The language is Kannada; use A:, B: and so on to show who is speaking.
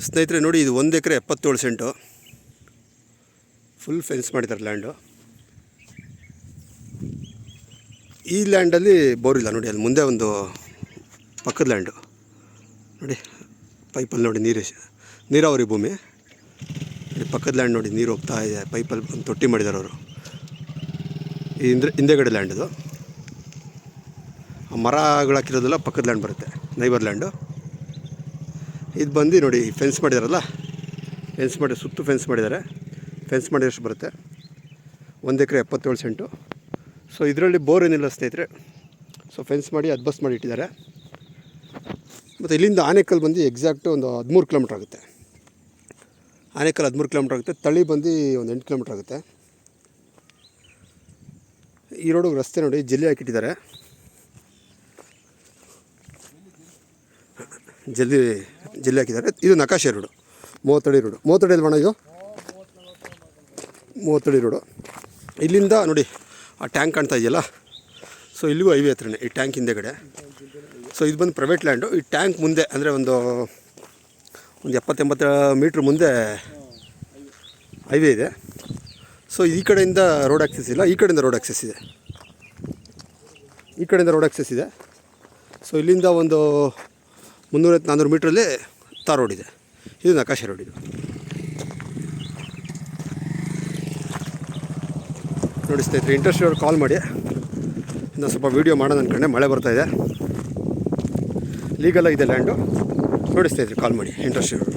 A: ಸ್ನೇಹಿತರೆ ನೋಡಿ, ಇದು 1 ಎಕರೆ 77 ಸೆಂಟು ಫುಲ್ ಫೆನ್ಸ್ ಮಾಡಿದ್ದಾರೆ ಲ್ಯಾಂಡು. ಈ ಲ್ಯಾಂಡಲ್ಲಿ ಬೋರ್ ಇಲ್ಲ ನೋಡಿ. ಅಲ್ಲಿ ಮುಂದೆ ಒಂದು ಪಕ್ಕದ ಲ್ಯಾಂಡು ನೋಡಿ, ಪೈಪಲ್ಲಿ ನೋಡಿ ನೀರಾವರಿ ಭೂಮಿ. ಪಕ್ಕದ ಲ್ಯಾಂಡ್ ನೋಡಿ, ನೀರು ಹೋಗ್ತಾ ಇದೆ. ಪೈಪಲ್ಲಿ ಒಂದು ತೊಟ್ಟಿ ಮಾಡಿದ್ದಾರೆ ಅವರು. ಈ ಹಿಂದೆಗಡೆ ಲ್ಯಾಂಡ್ ಇದು. ಆ ಮರಗಳು ಹಾಕಿರೋದೆಲ್ಲ ಪಕ್ಕದ ಲ್ಯಾಂಡ್ ಬರುತ್ತೆ, ನೈಬರ್ ಲ್ಯಾಂಡು. ಇದು ಬಂದು ನೋಡಿ ಫೆನ್ಸ್ ಮಾಡಿದಾರಲ್ಲ, ಫೆನ್ಸ್ ಮಾಡಿ ಸುತ್ತು ಫೆನ್ಸ್ ಮಾಡಿದ್ದಾರೆ. ಫೆನ್ಸ್ ಮಾಡಿದಷ್ಟು ಬರುತ್ತೆ. 1 ಎಕರೆ 77 ಸೆಂಟು. ಸೊ ಇದರಲ್ಲಿ ಬೋರ್ ಏನಿಲ್ಲ ಸ್ನೇಹಿತರೆ. ಸೊ ಫೆನ್ಸ್ ಮಾಡಿ ಅಡ್ಬಸ್ ಮಾಡಿ ಇಟ್ಟಿದ್ದಾರೆ. ಮತ್ತು ಇಲ್ಲಿಂದ ಆನೇಕಲ್ ಬಂದು ಎಕ್ಸಾಕ್ಟು ಒಂದು 13 ಕಿಲೋಮೀಟ್ರ್ ಆಗುತ್ತೆ. ಆನೇಕಲ್ 13 ಕಿಲೋಮೀಟ್ರ್ ಆಗುತ್ತೆ. ತಳಿ ಬಂದು ಒಂದು 8 ಕಿಲೋಮೀಟ್ರ್ ಆಗುತ್ತೆ. ಈ ರೋಡಿಗೆ ರಸ್ತೆ ನೋಡಿ ಜಲ್ಲಿ ಹಾಕಿಟ್ಟಿದ್ದಾರೆ. ಜಲ್ಲಿ ಹಾಕಿದ್ದಾರೆ. ಇದು ನಕಾಶೆ ರೋಡು, 30 ಅಡಿ ರೋಡು. 30 ಅಡಿ ಅಲ್ವಣ ಇದು? 30 ಅಡಿ ರೋಡು. ಇಲ್ಲಿಂದ ನೋಡಿ ಆ ಟ್ಯಾಂಕ್ ಕಾಣ್ತಾ ಇದೆಯಲ್ಲ, ಸೊ ಇಲ್ಲಿಗೂ ಹೈವೇ ಹತ್ರನೇ ಈ ಟ್ಯಾಂಕ್ ಹಿಂದೆಗಡೆ. ಸೊ ಇದು ಬಂದು ಪ್ರೈವೇಟ್ ಲ್ಯಾಂಡು. ಈ ಟ್ಯಾಂಕ್ ಮುಂದೆ ಅಂದರೆ ಒಂದು 70-80 ಮೀಟ್ರ್ ಮುಂದೆ ಹೈವೇ ಇದೆ. ಸೊ ಈ ಕಡೆಯಿಂದ ರೋಡ್ ಆಕ್ಸೆಸ್ ಇಲ್ಲ, ಈ ಕಡೆಯಿಂದ ರೋಡ್ ಆಕ್ಸೆಸ್ ಇದೆ. ಈ ಕಡೆಯಿಂದ ರೋಡ್ ಆಕ್ಸೆಸ್ ಇದೆ. ಸೊ ಇಲ್ಲಿಂದ ಒಂದು 300-400 ಮೀಟ್ರಲ್ಲಿ ತಾರ್ ರೋಡ್ ಇದೆ. ಇದು ನಕಾಶೆ ರೋಡ್. ಇದು ನೋಡಿ ಸ್ನೇಹಿತರೆ, ಇಂಟ್ರೆಸ್ಟ್ ಇರೋರು ಕಾಲ್ ಮಾಡಿ. ಇನ್ನು ಸ್ವಲ್ಪ ವೀಡಿಯೋ ಮಾಡೋಣ ಅಂದ್ಕೊಂಡೆ, ಮಳೆ ಬರ್ತಾಯಿದೆ. ಲೀಗಲಾಗಿದೆ ಲ್ಯಾಂಡು. ನೋಡಿ ಸ್ನೇಹಿತರೆ, ಕಾಲ್ ಮಾಡಿ ಇಂಟ್ರೆಸ್ಟ್ ಇರೋರು.